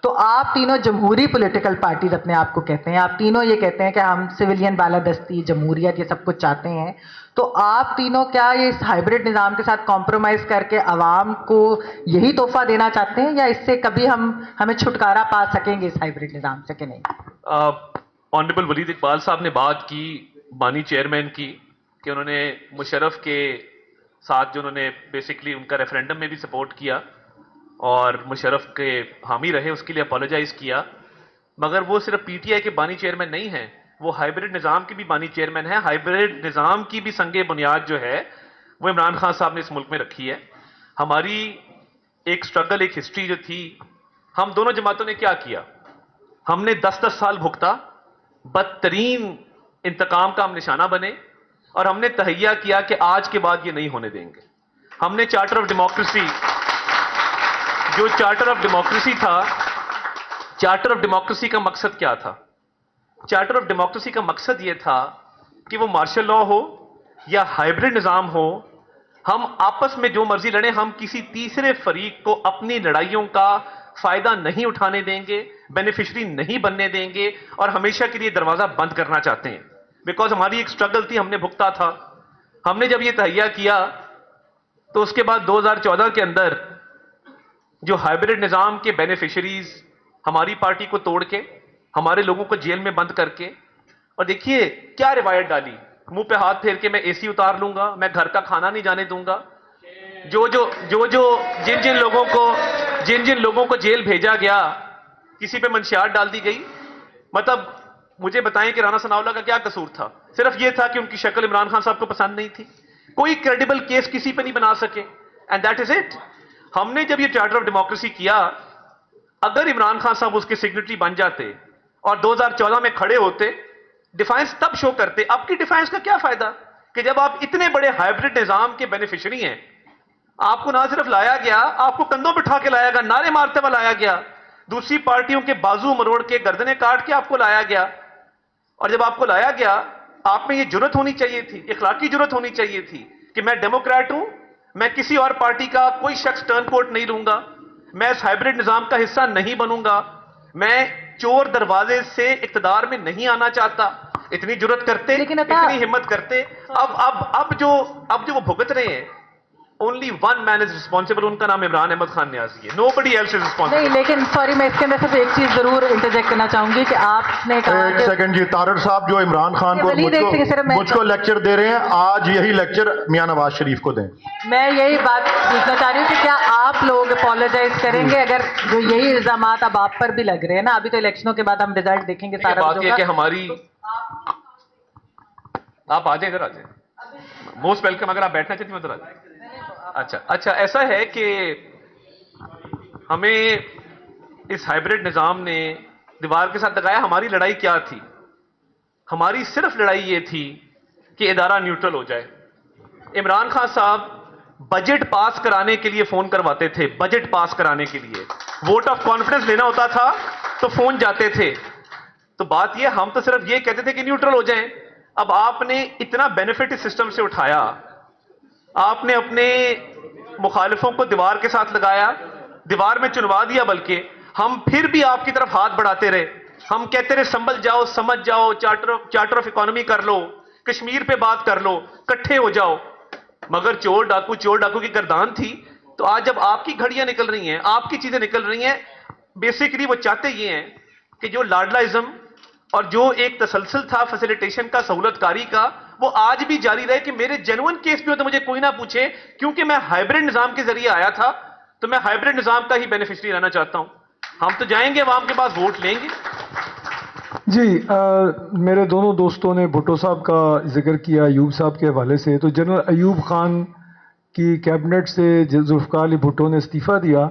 تو آپ تینوں جمہوری پولیٹیکل پارٹیز اپنے آپ کو کہتے ہیں، آپ تینوں یہ کہتے ہیں کہ ہم سویلین بالادستی، جمہوریت، یہ سب کچھ چاہتے ہیں، تو آپ تینوں کیا اس ہائیبرڈ نظام کے ساتھ کمپرومائز کر کے عوام کو یہی تحفہ دینا چاہتے ہیں، یا اس سے کبھی ہمیں چھٹکارا پا سکیں گے اس ہائیبرڈ نظام سے کہ نہیں؟ آنریبل ولید اقبال صاحب نے بات کی بانی چیئرمین کی کہ انہوں نے مشرف کے ساتھ جو انہوں نے بیسکلی ان کا ریفرینڈم میں بھی سپورٹ کیا اور مشرف کے حامی رہے، اس کے لیے اپولوجائز کیا، مگر وہ صرف پی ٹی آئی کے بانی چیئرمین نہیں ہیں، وہ ہائیبرڈ نظام کی بھی بانی چیئرمین ہیں۔ ہائیبرڈ نظام کی بھی سنگ بنیاد جو ہے وہ عمران خان صاحب نے اس ملک میں رکھی ہے۔ ہماری ایک سٹرگل، ایک ہسٹری جو تھی، ہم دونوں جماعتوں نے کیا کیا؟ ہم نے 10 سال بھگتا، بدترین انتقام کا ہم نشانہ بنے، اور ہم نے تہیہ کیا کہ آج کے بعد یہ نہیں ہونے دیں گے۔ ہم نے چارٹر آف ڈیموکریسی، جو چارٹر آف ڈیموکریسی تھا، چارٹر آف ڈیموکریسی کا مقصد کیا تھا؟ چارٹر آف ڈیموکریسی کا مقصد یہ تھا کہ وہ مارشل لا ہو یا ہائیبرڈ نظام ہو، ہم آپس میں جو مرضی لڑیں، ہم کسی تیسرے فریق کو اپنی لڑائیوں کا فائدہ نہیں اٹھانے دیں گے، بینیفیشری نہیں بننے دیں گے، اور ہمیشہ کے لیے دروازہ بند کرنا چاہتے ہیں۔ بیکاز ہماری ایک سٹرگل تھی، ہم نے بھگتا تھا۔ ہم نے جب یہ تہیہ کیا تو اس کے بعد 2014 کے اندر جو ہائیبرڈ نظام کے بینیفیشریز ہماری پارٹی کو توڑ کے، ہمارے لوگوں کو جیل میں بند کر کے، اور دیکھیے کیا روایت ڈالی، منہ پہ ہاتھ پھیر کے میں اے سی اتار لوں گا، میں گھر کا کھانا نہیں جانے دوں گا۔ جن جن لوگوں کو جیل بھیجا گیا، کسی پہ منشیات ڈال دی گئی، مطلب مجھے بتائیں کہ رانا ثناء اللہ کا کیا قصور تھا؟ صرف یہ تھا کہ ان کی شکل عمران خان صاحب کو پسند نہیں تھی، کوئی کریڈیبل کیس کسی پہ نہیں بنا سکے، اینڈ دیٹ از اٹ۔ ہم نے جب یہ چارٹر آف ڈیموکریسی کیا، اگر عمران خان صاحب اس کے سگنیٹری بن جاتے اور 2014 میں کھڑے ہوتے، ڈیفائنس تب شو کرتے۔ اب کی ڈیفائنس کا کیا فائدہ کہ جب آپ اتنے بڑے ہائیبرڈ نظام کے بینیفیشری ہیں، آپ کو نہ صرف لایا گیا، آپ کو کندھوں پہ اٹھا کے لایا گیا، نعرے مارتے ہوئے لایا گیا، دوسری پارٹیوں کے بازو مروڑ کے، گردنیں کاٹ کے آپ کو لایا گیا، اور جب آپ کو لایا گیا، آپ میں یہ جرت ہونی چاہیے تھی، اخلاقی جرت ہونی چاہیے تھی کہ میں ڈیموکریٹ ہوں، میں کسی اور پارٹی کا کوئی شخص ٹرن کوٹ نہیں لوں گا، میں اس ہائیبرڈ نظام کا حصہ نہیں بنوں گا، میں چور دروازے سے اقتدار میں نہیں آنا چاہتا۔ اتنی جرت کرتے، اتنی ہمت کرتے۔ اب جو وہ بھگت رہے ہیں، only one man is responsible، ان کا نام عمران احمد خان نیازی ہے، nobody else is responsible۔ نہیں، لیکن سوری، میں اس کے اندر صرف ایک چیز ضرور انٹرجیکٹ کرنا چاہوں گی کہ آپ نے کہا ایک سیکنڈ جی، طارق صاحب جو عمران خان کو مجھ کو لیکچر دے رہے ہیں، آج یہی لیکچر میاں نواز شریف کو دیں۔ میں یہی بات پوچھنا چاہ رہی ہوں کہ کیا آپ لوگ اپولوجائز کریں گے اگر جو یہی الزامات اب آپ پر بھی لگ رہے ہیں نا؟ ابھی تو الیکشنوں کے بعد ہم رزلٹ دیکھیں گے سارا بات یہ کہ ہماری، آپ آ جائیں، ادھر آ جائیں، موسٹ ویلکم، اگر آپ بیٹھنا چاہتی ہیں ادھر آ جائیں۔ اچھا، ایسا ہے کہ ہمیں اس ہائیبرڈ نظام نے دیوار کے ساتھ لگایا۔ ہماری لڑائی کیا تھی؟ ہماری صرف لڑائی یہ تھی کہ ادارہ نیوٹرل ہو جائے۔ عمران خان صاحب بجٹ پاس کرانے کے لیے فون کرواتے تھے، بجٹ پاس کرانے کے لیے ووٹ آف کانفیڈنس لینا ہوتا تھا تو فون جاتے تھے۔ تو بات یہ، ہم تو صرف یہ کہتے تھے کہ نیوٹرل ہو جائیں۔ اب آپ نے اتنا بینیفٹ اس سسٹم سے اٹھایا، آپ نے اپنے مخالفوں کو دیوار کے ساتھ لگایا، دیوار میں چنوا دیا، بلکہ ہم پھر بھی آپ کی طرف ہاتھ بڑھاتے رہے، ہم کہتے رہے سنبھل جاؤ، سمجھ جاؤ، چارٹر آف اکانومی کر لو، کشمیر پہ بات کر لو، کٹھے ہو جاؤ، مگر چور ڈاکو کی گردان تھی۔ تو آج جب آپ کی گھڑیاں نکل رہی ہیں، آپ کی چیزیں نکل رہی ہیں، بیسیکلی وہ چاہتے یہ ہیں کہ جو لاڈلازم اور جو ایک تسلسل تھا فیسیلیٹیشن کا، سہولت کاری کا، وہ آج بھی جاری رہے کہ میرے جینوئن کیس بھی ہو تو مجھے کوئی نہ پوچھے، کیونکہ میں ہائیبرڈ نظام کے ذریعے آیا تھا، تو میں ہائیبرڈ نظام کا ہی بینیفیشری رہنا چاہتا ہوں۔ ہم تو جائیں گے عوام کے پاس، ووٹ لیں گے۔ جی، میرے دونوں دوستوں نے بھٹو صاحب کا ذکر کیا ایوب صاحب کے حوالے سے، تو جنرل ایوب خان کی کیبنٹ سے ذوالفقار علی بھٹو نے استعفیٰ دیا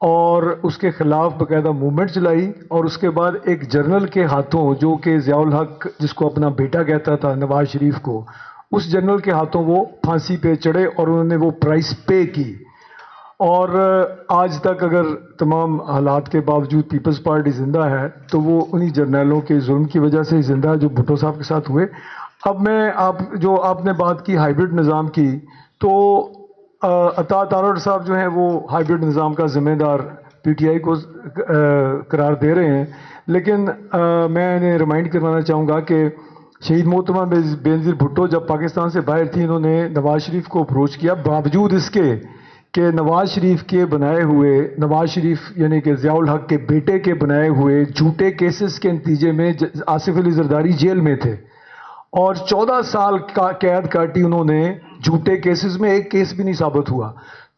اور اس کے خلاف باقاعدہ موومنٹ چلائی، اور اس کے بعد ایک جنرل کے ہاتھوں، جو کہ ضیاء الحق جس کو اپنا بیٹا کہتا تھا نواز شریف کو، اس جنرل کے ہاتھوں وہ پھانسی پہ چڑھے اور انہوں نے وہ پرائس پے کی۔ اور آج تک اگر تمام حالات کے باوجود پیپلز پارٹی زندہ ہے تو وہ انہی جرنیلوں کے ظلم کی وجہ سے زندہ ہے جو بھٹو صاحب کے ساتھ ہوئے۔ اب میں آپ نے بات کی ہائیبرڈ نظام کی، تو عطا تارڑ صاحب جو ہیں وہ ہائیبرڈ نظام کا ذمہ دار پی ٹی آئی کو قرار دے رہے ہیں. لیکن میں انہیں ریمائنڈ کروانا چاہوں گا کہ شہید محترمہ بینظیر بھٹو جب پاکستان سے باہر تھی انہوں نے نواز شریف کو اپروچ کیا, باوجود اس کے کہ نواز شریف کے بنائے ہوئے, نواز شریف یعنی کہ ضیاء الحق کے بیٹے کے بنائے ہوئے جھوٹے کیسز کے نتیجے میں آصف علی زرداری جیل میں تھے اور 14 سال کا قید کاٹی انہوں نے جھوٹے کیسز میں, ایک کیس بھی نہیں ثابت ہوا.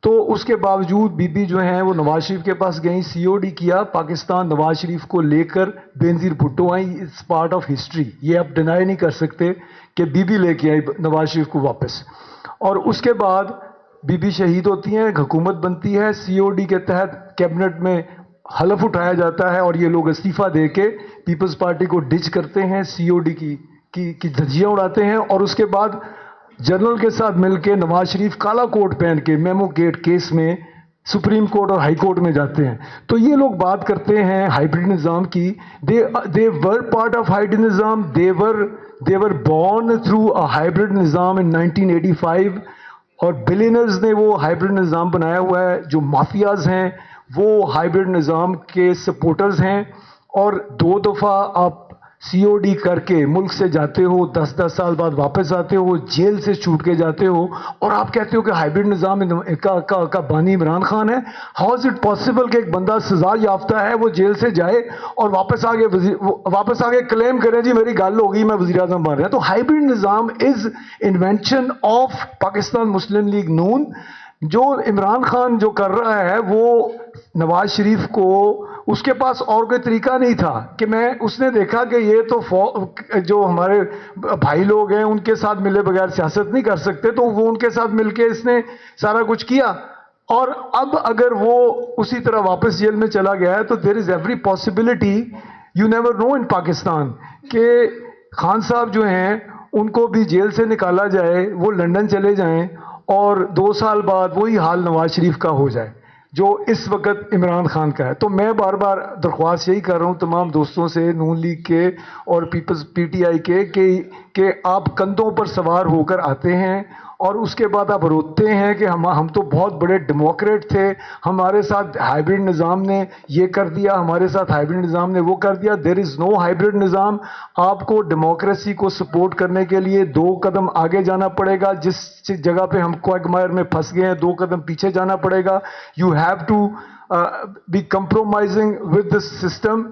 تو اس کے باوجود بی بی جو ہیں وہ نواز شریف کے پاس گئیں, سی او ڈی کیا, پاکستان نواز شریف کو لے کر بینظیر بھٹو آئیں. اٹس پارٹ آف ہسٹری, یہ آپ ڈینائی نہیں کر سکتے کہ بی بی لے کے آئی نواز شریف کو واپس. اور اس کے بعد بی بی شہید ہوتی ہیں, حکومت بنتی ہے, سی او ڈی کے تحت کیبنٹ میں حلف اٹھایا جاتا ہے اور یہ لوگ استعفیٰ دے کے پیپلز پارٹی کو ڈچ کرتے ہیں, سی او ڈی کی دھجیاں اڑاتے ہیں. اور اس کے بعد جنرل کے ساتھ مل کے نواز شریف کالا کوٹ پہن کے میمو گیٹ کیس میں سپریم کورٹ اور ہائی کورٹ میں جاتے ہیں. تو یہ لوگ بات کرتے ہیں ہائیبرڈ نظام کی. دے ور پارٹ آف ہائیبرڈ نظام, they were born through a hybrid نظام in 1985 اور بلینرز نے وہ ہائیبرڈ نظام بنایا ہوا ہے. جو مافیاز ہیں وہ ہائیبرڈ نظام کے سپورٹرز ہیں اور 2 دفعہ آپ سی او ڈی کر کے ملک سے جاتے ہو, 10 سال بعد واپس آتے ہو, جیل سے چھوٹ کے جاتے ہو اور آپ کہتے ہو کہ ہائیبرڈ نظام کا بانی عمران خان ہے. ہاؤ از اٹ پاسبل کہ ایک بندہ سزا یافتہ ہے وہ جیل سے جائے اور واپس آگے کلیم کرے جی میری گل ہو گئی میں وزیر اعظم بن رہا. تو ہائیبرڈ نظام is invention of Pakistan Muslim League Noon. جو عمران خان جو کر رہا ہے وہ نواز شریف کو, اس کے پاس اور کوئی طریقہ نہیں تھا کہ اس نے دیکھا کہ یہ تو جو ہمارے بھائی لوگ ہیں ان کے ساتھ ملے بغیر سیاست نہیں کر سکتے, تو وہ ان کے ساتھ مل کے اس نے سارا کچھ کیا. اور اب اگر وہ اسی طرح واپس جیل میں چلا گیا ہے تو there is every possibility, you never know in Pakistan, کہ خان صاحب جو ہیں ان کو بھی جیل سے نکالا جائے, وہ لندن چلے جائیں اور 2 سال بعد وہی حال نواز شریف کا ہو جائے جو اس وقت عمران خان کا ہے. تو میں بار بار درخواست یہی کر رہا ہوں تمام دوستوں سے, نون لیگ کے اور پیپلز پی ٹی آئی کے, کہ آپ کندھوں پر سوار ہو کر آتے ہیں اور اس کے بعد آپ روتے ہیں کہ ہم تو بہت بڑے ڈیموکریٹ تھے, ہمارے ساتھ ہائیبرڈ نظام نے یہ کر دیا, ہمارے ساتھ ہائیبرڈ نظام نے وہ کر دیا. دیر از نو ہائیبرڈ نظام. آپ کو ڈیموکریسی کو سپورٹ کرنے کے لیے 2 قدم آگے جانا پڑے گا. جس جگہ پہ ہم کوائگمائر میں پھنس گئے ہیں 2 قدم پیچھے جانا پڑے گا. You have to be compromising with the system.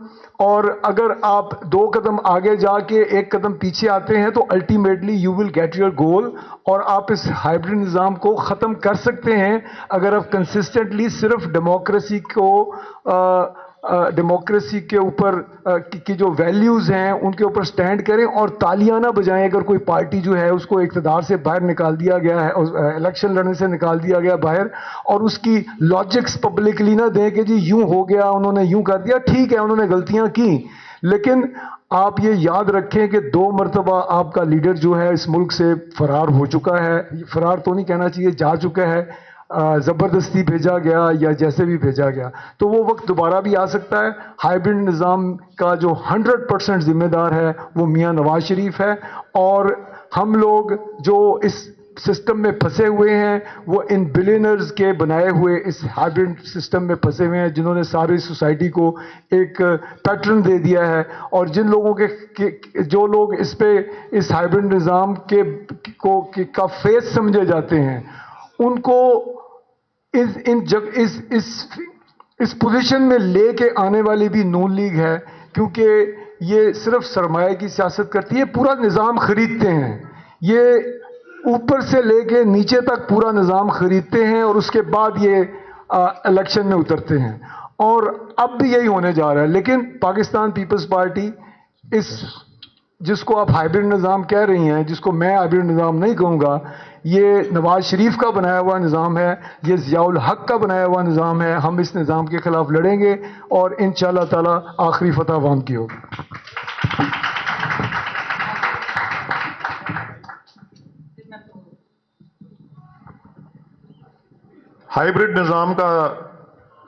اور اگر آپ 2 قدم آگے جا کے 1 قدم پیچھے آتے ہیں تو ultimately you will get your goal, اور آپ اس ہائیبرڈ نظام کو ختم کر سکتے ہیں اگر آپ کنسسٹنٹلی صرف ڈیموکریسی کے اوپر کی جو ویلیوز ہیں ان کے اوپر سٹینڈ کریں اور تالیاں نہ بجائیں اگر کوئی پارٹی جو ہے اس کو اقتدار سے باہر نکال دیا گیا ہے, الیکشن لڑنے سے نکال دیا گیا باہر, اور اس کی لاجکس پبلکلی نہ دیں کہ جی یوں ہو گیا, انہوں نے یوں کر دیا. ٹھیک ہے انہوں نے غلطیاں کی, لیکن آپ یہ یاد رکھیں کہ 2 مرتبہ آپ کا لیڈر جو ہے اس ملک سے فرار ہو چکا ہے. فرار تو نہیں کہنا چاہیے, جا چکا ہے, زبردستی بھیجا گیا یا جیسے بھی بھیجا گیا. تو وہ وقت دوبارہ بھی آ سکتا ہے. ہائیبرڈ نظام کا جو 100% ذمہ دار ہے وہ میاں نواز شریف ہے, اور ہم لوگ جو اس سسٹم میں پھنسے ہوئے ہیں وہ ان بلینرز کے بنائے ہوئے اس ہائیبرڈ سسٹم میں پھنسے ہوئے ہیں جنہوں نے ساری سوسائٹی کو ایک پیٹرن دے دیا ہے. اور جن لوگوں جو لوگ اس ہائیبرڈ نظام کا فیس سمجھے جاتے ہیں ان کو اس پوزیشن میں لے کے آنے والی بھی نون لیگ ہے, کیونکہ یہ صرف سرمایہ کی سیاست کرتی ہے, پورا نظام خریدتے ہیں. یہ اوپر سے لے کے نیچے تک پورا نظام خریدتے ہیں اور اس کے بعد یہ الیکشن میں اترتے ہیں, اور اب بھی یہی ہونے جا رہا ہے. لیکن پاکستان پیپلز پارٹی جس کو آپ ہائیبرڈ نظام کہہ رہی ہیں, جس کو میں ہائیبرڈ نظام نہیں کہوں گا, یہ نواز شریف کا بنایا ہوا نظام ہے, یہ ضیاء الحق کا بنایا ہوا نظام ہے. ہم اس نظام کے خلاف لڑیں گے اور انشاءاللہ تعالی آخری فتح عوام کی ہوگی. ہائیبرڈ نظام کا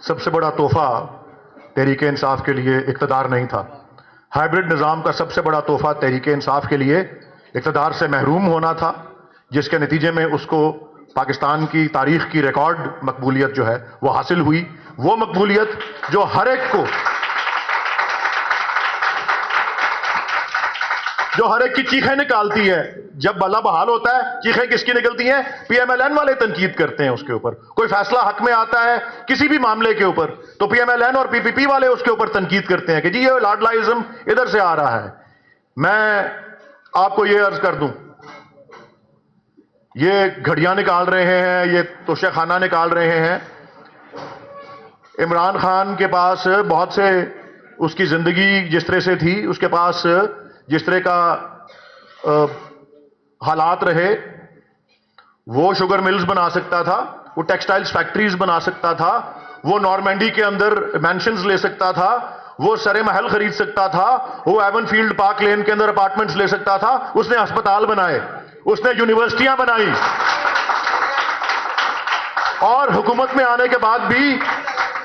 سب سے بڑا تحفہ تحریک انصاف کے لیے اقتدار نہیں تھا. ہائیبرڈ نظام کا سب سے بڑا تحفہ تحریک انصاف کے لیے اقتدار سے محروم ہونا تھا, جس کے نتیجے میں اس کو پاکستان کی تاریخ کی ریکارڈ مقبولیت جو ہے وہ حاصل ہوئی، وہ مقبولیت جو ہر ایک کی چیخیں نکالتی ہے. جب بلا بحال ہوتا ہے چیخیں کس کی نکلتی ہیں؟ پی ایم ایل این والے تنقید کرتے ہیں اس کے اوپر. کوئی فیصلہ حق میں آتا ہے کسی بھی معاملے کے اوپر تو پی ایم ایل این اور پی پی پی والے اس کے اوپر تنقید کرتے ہیں کہ جی یہ لاڈلائزم ادھر سے آ رہا ہے. میں آپ کو یہ عرض کر دوں، یہ گھڑیاں نکال رہے ہیں، یہ توشہ خانہ نکال رہے ہیں. عمران خان کے پاس بہت سے، اس کی زندگی جس طرح سے تھی، اس کے پاس جس طرح کا حالات رہے، وہ شوگر ملز بنا سکتا تھا، وہ ٹیکسٹائلز فیکٹریز بنا سکتا تھا، وہ نارمینڈی کے اندر مینشنز لے سکتا تھا، وہ سر محل خرید سکتا تھا، وہ ایون فیلڈ پارک لین کے اندر اپارٹمنٹس لے سکتا تھا. اس نے ہسپتال بنائے، اس نے یونیورسٹیاں بنائی، اور حکومت میں آنے کے بعد بھی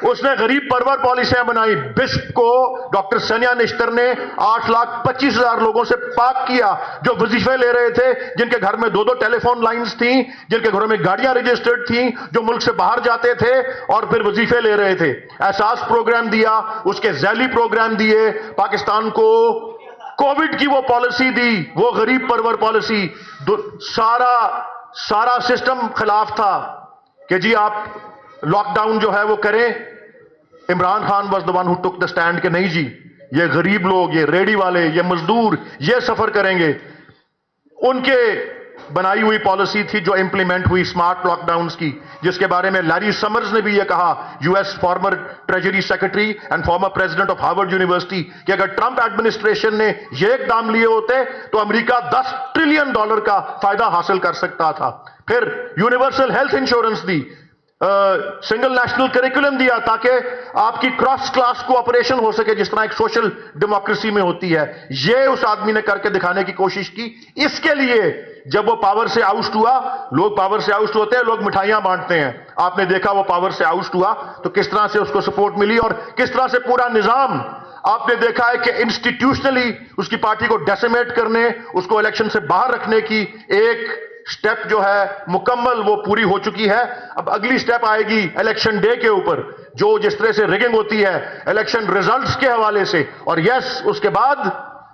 اس نے غریب پرور پالیسیاں بنائی. بسپ کو ڈاکٹر سنیا نشتر نے 8,25,000 لوگوں سے پاک کیا جو وظیفے لے رہے تھے، جن کے گھر میں 2 ٹیلی فون لائنز تھیں، جن کے گھروں میں گاڑیاں رجسٹرڈ تھیں، جو ملک سے باہر جاتے تھے اور پھر وظیفے لے رہے تھے. احساس پروگرام دیا، اس کے ذیلی پروگرام دیے، پاکستان کو کووڈ کی وہ پالیسی دی، وہ غریب پرور پالیسی. سارا سسٹم خلاف تھا کہ جی آپ لاک ڈاؤن جو ہے وہ کریں. Imran Khan was the one who took the stand کہ نہیں جی، یہ غریب لوگ، یہ ریڑھی والے، یہ مزدور یہ سفر کریں گے. ان کے بنائی ہوئی پالیسی تھی جو امپلیمنٹ ہوئی اسمارٹ لاک ڈاؤنز کی، جس کے بارے میں لیری سمرز نے بھی یہ کہا، U S former treasury secretary and former president of Harvard university, کہ اگر ٹرمپ ایڈمنسٹریشن نے یہ اقدام لیے ہوتے تو امریکہ $10 ٹریلین کا فائدہ حاصل کر سکتا تھا. پھر یونیورسل ہیلتھ انشورنس دی، سنگل نیشنل کریکولم دیا تاکہ آپ کی کراس کلاس کوآپریشن ہو سکے جس طرح ایک سوشل ڈیموکریسی میں ہوتی ہے. یہ اس آدمی نے کر کے دکھانے کی کوشش کی. اس کے لیے جب وہ پاور سے آؤسٹ ہوا، لوگ پاور سے آؤسٹ ہوتے ہیں، لوگ مٹھائیاں بانٹتے ہیں. آپ نے دیکھا وہ پاور سے آؤسٹ ہوا تو کس طرح سے اس کو سپورٹ ملی اور کس طرح سے پورا نظام آپ نے دیکھا ہے کہ انسٹیٹیوشنلی اس کی پارٹی کو ڈیسیمیٹ کرنے، اس کو الیکشن سے باہر رکھنے کی ایک سٹیپ جو ہے مکمل وہ پوری ہو چکی ہے. اب اگلی سٹیپ آئے گی الیکشن ڈے کے اوپر، جو جس طرح سے ریگنگ ہوتی ہے الیکشن ریزلٹس کے حوالے سے. اور یس، اس کے بعد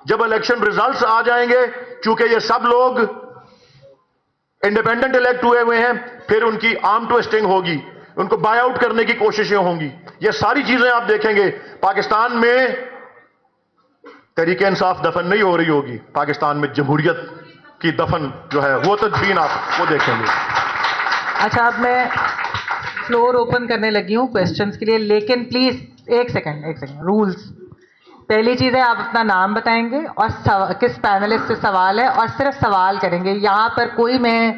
جب الیکشن ریزلٹس آ جائیں گے، چونکہ یہ سب لوگ انڈیپینڈنٹ الیکٹ ہوئے ہیں، پھر ان کی آرم ٹویسٹنگ ہوگی، ان کو بائی آؤٹ کرنے کی کوششیں ہوں گی. یہ ساری چیزیں آپ دیکھیں گے. پاکستان میں تحریک انصاف دفن نہیں ہو رہی ہوگی، پاکستان میں جمہوریت کی دفن جو ہے وہ تدفین آپ وہ دیکھیں گے. اچھا، اب میں فلور اوپن کرنے لگی ہوں کویسچنز کے لیے، لیکن پلیز ایک سیکنڈ رولز. پہلی چیز ہے آپ اپنا نام بتائیں گے اور کس پینلسٹ سے سوال ہے، اور صرف سوال کریں گے. یہاں پر کوئی میں